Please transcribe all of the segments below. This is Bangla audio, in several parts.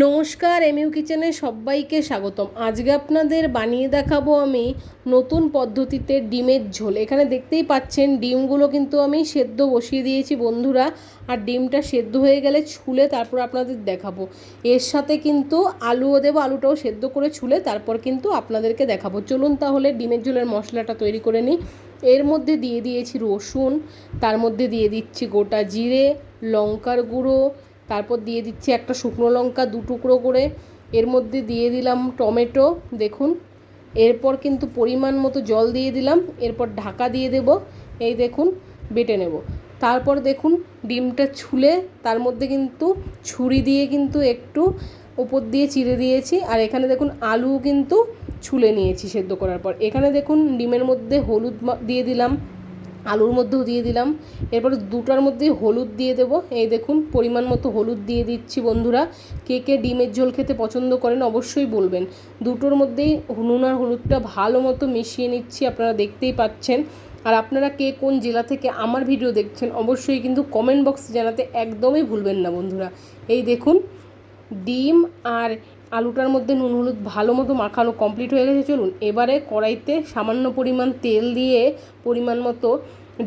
নমস্কার, এমইউ কিচেনে সবাইকে স্বাগতম। আজকে আপনাদের বানিয়ে দেখাবো আমি নতুন পদ্ধতিতে ডিমের ঝোল। এখানে দেখতেই পাচ্ছেন ডিমগুলো কিন্তু আমি সেদ্ধ বসিয়ে দিয়েছি বন্ধুরা। আর ডিমটা সেদ্ধ হয়ে গেলে ছুলে তারপর আপনাদের দেখাবো। এর সাথে কিন্তু আলুও দেবো, আলুটাও সেদ্ধ করে ছুলে তারপর কিন্তু আপনাদেরকে দেখাবো। চলুন তাহলে ডিমের ঝোলের মশলাটা তৈরি করে নিই। এর মধ্যে দিয়ে দিয়েছি রসুন, তার মধ্যে দিয়ে দিচ্ছি গোটা জিরে, লঙ্কার গুঁড়ো, তারপর দিয়ে দিচ্ছি একটা শুকনো লঙ্কা 2 টুকরো করে। এর মধ্যে দিয়ে দিলাম টমেটো দেখুন। এরপর কিন্তু পরিমাণ মতো জল দিয়ে দিলাম। এরপর ঢাকা দিয়ে দেব। এই দেখুন বেটে নেব। তারপর দেখুন ডিমটা ছুলে তার মধ্যে কিন্তু ছুরি দিয়ে কিন্তু একটু উপর দিয়ে চিড়ে দিয়েছি। আর এখানে দেখুন আলু কিন্তু ছুলে নিয়েছি সেদ্ধ করার পর। এখানে দেখুন ডিমের মধ্যে হলুদ দিয়ে দিলাম, আলুর মধ্যেও দিয়ে দিলাম। এরপরে দুটার মধ্যেই হলুদ দিয়ে দেব। এই দেখুন পরিমাণ মতো হলুদ দিয়ে দিচ্ছি বন্ধুরা। কে কে ডিমের ঝোল খেতে পছন্দ করেন অবশ্যই বলবেন। দুটোর মধ্যেই নুন আর হলুদটা ভালো মতো মিশিয়ে নিচ্ছি, আপনারা দেখতেই পাচ্ছেন। আর আপনারা কে কোন জেলা থেকে আমার ভিডিও দেখছেন অবশ্যই কিন্তু কমেন্ট বক্সে জানাতে একদমই ভুলবেন না বন্ধুরা। এই দেখুন ডিম আর আলুটার মধ্যে নুন হলুদ ভালো মতো মাখানো কমপ্লিট হয়ে গেছে। চলুন এবারে কড়াইতে সামান্য পরিমাণ তেল দিয়ে পরিমাণ মতো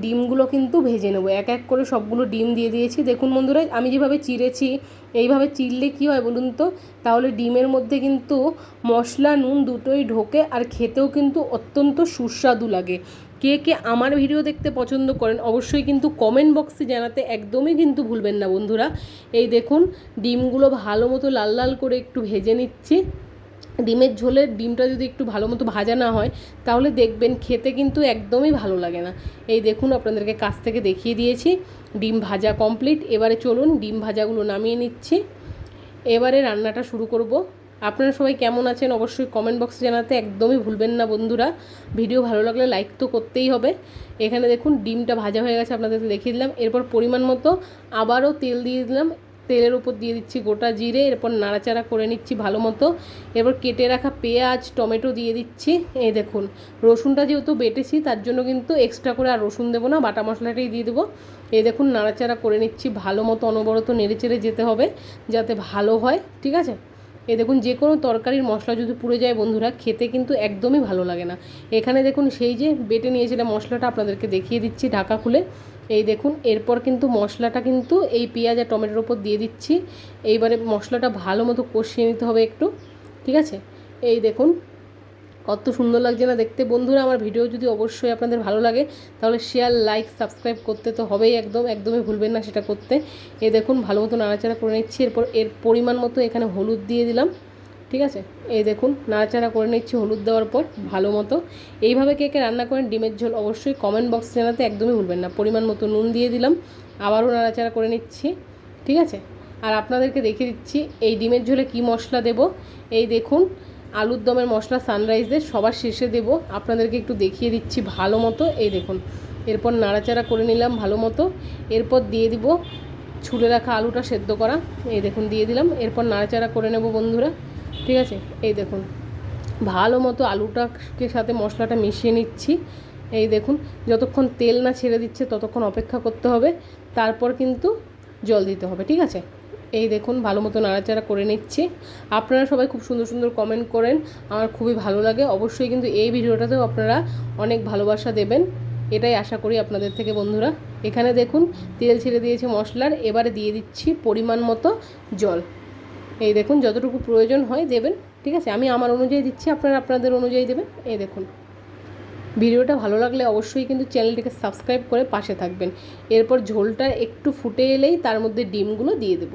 ডিমগুলো কিন্তু ভেজে নেব। এক এক করে সবগুলো ডিম দিয়ে দিয়েছি। দেখুন বন্ধুরা আমি যেভাবে চিড়েছি এইভাবে চিড়লে কী হয় বলুন তো, তাহলে ডিমের মধ্যে কিন্তু মশলা নুন দুটোই ঢোকে আর খেতেও কিন্তু অত্যন্ত সুস্বাদু লাগে। কে কে আমার ভিডিও দেখতে পছন্দ করেন অবশ্যই কিন্তু কমেন্ট বক্সে জানাতে একদমই কিন্তু ভুলবেন না বন্ধুরা। এই দেখুন ডিমগুলো ভালো মতো লাল লাল করে একটু ভেজে নিচ্ছি। ডিমের ঝোলের ডিমটা যদি একটু ভালো মতো ভাজা না হয় তাহলে দেখবেন খেতে কিন্তু একদমই ভালো লাগে না। এই দেখুন আপনাদেরকে কাছ থেকে দেখিয়ে দিয়েছি ডিম ভাজা কমপ্লিট। এবারে চলুন ডিম ভাজাগুলো নামিয়ে নিচ্ছি। এবারে রান্নাটা শুরু করব। আপনারা সবাই কেমন আছেন অবশ্যই কমেন্ট বক্সে জানাতে একদমই ভুলবেন না বন্ধুরা। ভিডিও ভালো লাগলে লাইক তো করতেই হবে। এখানে দেখুন ডিমটা ভাজা হয়ে গেছে, আপনাদেরকে দেখিয়ে দিলাম। এরপর পরিমাণ মতো আবারও তেল দিয়ে দিলাম। তেলের উপর দিয়ে দিচ্ছি গোটা জিরে। এরপর নাড়াচাড়া করে নিচ্ছি ভালো মতো। এরপর কেটে রাখা পেঁয়াজ টমেটো দিয়ে দিচ্ছি। এই দেখুন রসুনটা যেহেতু বেটেছি তার জন্য কিন্তু এক্সট্রা করে আর রসুন দেবো না, বাটা মশলাটাই দিয়ে দেবো। এই দেখুন নাড়াচাড়া করে নিচ্ছি ভালো মতো, অনবরত নেড়েচেড়ে যেতে হবে যাতে ভালো হয়, ঠিক আছে। এই দেখুন যে কোনো তরকারির মশলা যদি পুড়ে যায় বন্ধুরা খেতে কিন্তু একদমই ভালো লাগে না। এখানে দেখুন সেই যে বেটে নিয়েছিলাম মশলাটা আপনাদেরকে দেখিয়ে দিচ্ছি ঢাকা খুলে। এই দেখুন এরপর কিন্তু মশলাটা কিন্তু এই পেঁয়াজ আর টমেটোর ওপর দিয়ে দিচ্ছি। এইবারে মশলাটা ভালো মতো কষিয়ে নিতে হবে একটু, ঠিক আছে। এই দেখুন কত সুন্দর লাগছে না দেখতে বন্ধুরা। আমার ভিডিও যদি অবশ্যই আপনাদের ভালো লাগে তাহলে শেয়ার লাইক সাবস্ক্রাইব করতে তো হবেই, একদমই ভুলবেন না সেটা করতে। এই দেখুন ভালো মতো নাড়াচাড়া করে নিচ্ছি। এরপর এর পরিমাণ মতো এখানে হলুদ দিয়ে দিলাম, ঠিক আছে। এই দেখুন নাড়াচাড়া করে নিচ্ছি হলুদ দেওয়ার পর ভালো মতো। এইভাবে কে কে রান্না করেন ডিমের ঝোল অবশ্যই কমেন্ট বক্সে জানাতে একদমই ভুলবেন না। পরিমাণ মতো নুন দিয়ে দিলাম, আবারও নাড়াচাড়া করে নিচ্ছি, ঠিক আছে। আর আপনাদেরকে দেখিয়ে দিচ্ছি এই ডিমের ঝোলে কি মশলা দেব। এই দেখুন আলুর দমের মশলা সানরাইজের সবার শেষে দেব, আপনাদেরকে একটু দেখিয়ে দিচ্ছি ভালো মতো। এই দেখুন এরপর নাড়াচাড়া করে নিলাম ভালো মতো। এরপর দিয়ে দিব ছুলে রাখা আলুটা সেদ্ধ করা। এই দেখুন দিয়ে দিলাম। এরপর নাড়াচাড়া করে নেব বন্ধুরা, ঠিক আছে। এই দেখুন ভালো মতো আলুটাকে সাথে মশলাটা মিশিয়ে নিচ্ছি। এই দেখুন যতক্ষণ তেল না ছেড়ে দিচ্ছে ততক্ষণ অপেক্ষা করতে হবে, তারপর কিন্তু জল দিতে হবে, ঠিক আছে। এই দেখুন ভালো মতো নাড়াচাড়া করে নিচ্ছি। আপনারা সবাই খুব সুন্দর সুন্দর কমেন্ট করেন, আমার খুবই ভালো লাগে। অবশ্যই কিন্তু এই ভিডিওটাতেও আপনারা অনেক ভালোবাসা দেবেন, এটাই আশা করি আপনাদের থেকে বন্ধুরা। এখানে দেখুন তেল ছেড়ে দিয়েছে মশলার। এবারে দিয়ে দিচ্ছি পরিমাণ মতো জল। এই দেখুন যতটুকু প্রয়োজন হয় দেবেন, ঠিক আছে। আমি আমার অনুযায়ী দিচ্ছি, আপনারা আপনাদের অনুযায়ী দেবেন। এই দেখুন ভিডিওটা ভালো লাগলে অবশ্যই কিন্তু চ্যানেলটিকে সাবস্ক্রাইব করে পাশে থাকবেন। এরপর ঝোলটা একটু ফুটে এলেই তার মধ্যে ডিমগুলো দিয়ে দেব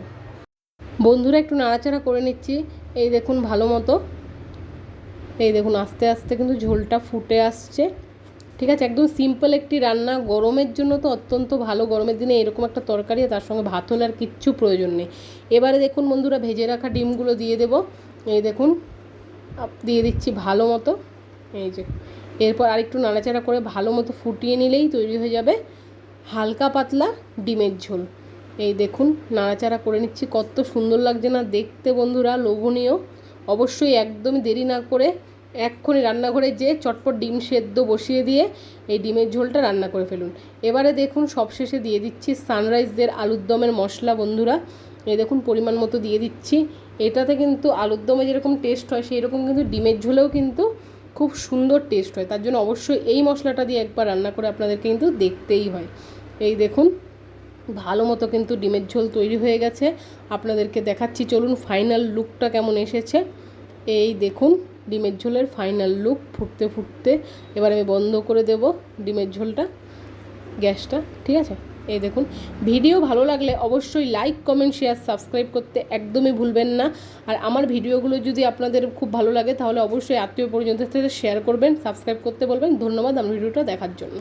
বন্ধুরা। একটু নাড়াচাড়া করে নিচ্ছি। এই দেখুন ভালো মতো। এই দেখুন আস্তে আস্তে কিন্তু ঝোলটা ফুটে আসছে, ঠিক আছে। একদম সিম্পল একটি রান্না, গরমের জন্য তো অত্যন্ত ভালো। গরমের দিনে এরকম একটা তরকারি তার সঙ্গে ভাত হলে আর কিচ্ছু প্রয়োজন নেই। এবারে দেখুন বন্ধুরা ভেজে রাখা ডিমগুলো দিয়ে দেব। এই দেখুন দিয়ে দিচ্ছি ভালো মতো। এই যে এরপর আরেকটু নাড়াচাড়া করে ভালো মতো ফুটিয়ে নিলেই তৈরি হয়ে যাবে হালকা পাতলা ডিমের ঝোল। এই দেখুন নাড়াচাড়া করে নিচ্ছি, কত সুন্দর লাগছে না দেখতে বন্ধুরা, লোভনীয়। অবশ্যই একদমই দেরি না করে এক্ষুনি রান্নাঘরে যে চটপট ডিম সেদ্ধ বসিয়ে দিয়ে এই ডিমের ঝোলটা রান্না করে ফেলুন। এবারে দেখুন সবশেষে দিয়ে দিচ্ছি সানরাইজদের আলুর দমের মশলা বন্ধুরা। এই দেখুন পরিমাণ মতো দিয়ে দিচ্ছি। এটাতে কিন্তু আলুর দমে যেরকম টেস্ট হয় সেই রকম কিন্তু ডিমের ঝোলেও কিন্তু খুব সুন্দর টেস্ট হয়। তার জন্য অবশ্যই এই মশলাটা দিয়ে একবার রান্না করে আপনাদেরকে কিন্তু দেখতেই হয়। এই দেখুন ভালো মতো কিন্তু ডিমের ঝোল তৈরি হয়ে গেছে। আপনাদেরকে দেখাচ্ছি, চলুন ফাইনাল লুকটা কেমন এসেছে। এই দেখুন ডিমের ঝোলের ফাইনাল লুক ফুটতে ফুটতে। এবার আমি বন্ধ করে দেব ডিমের ঝোলটা, গ্যাসটা, ঠিক আছে। এই দেখুন, ভিডিও ভালো লাগলে অবশ্যই লাইক, কমেন্ট, শেয়ার, সাবস্ক্রাইব করতে একদমই ভুলবেন না। আর আমার ভিডিওগুলো যদি আপনাদের খুব ভালো লাগে তাহলে অবশ্যই আত্মীয় পরিজনদের সাথে শেয়ার করবেন, সাবস্ক্রাইব করতে বলবেন। ধন্যবাদ আমার ভিডিওটা দেখার জন্য।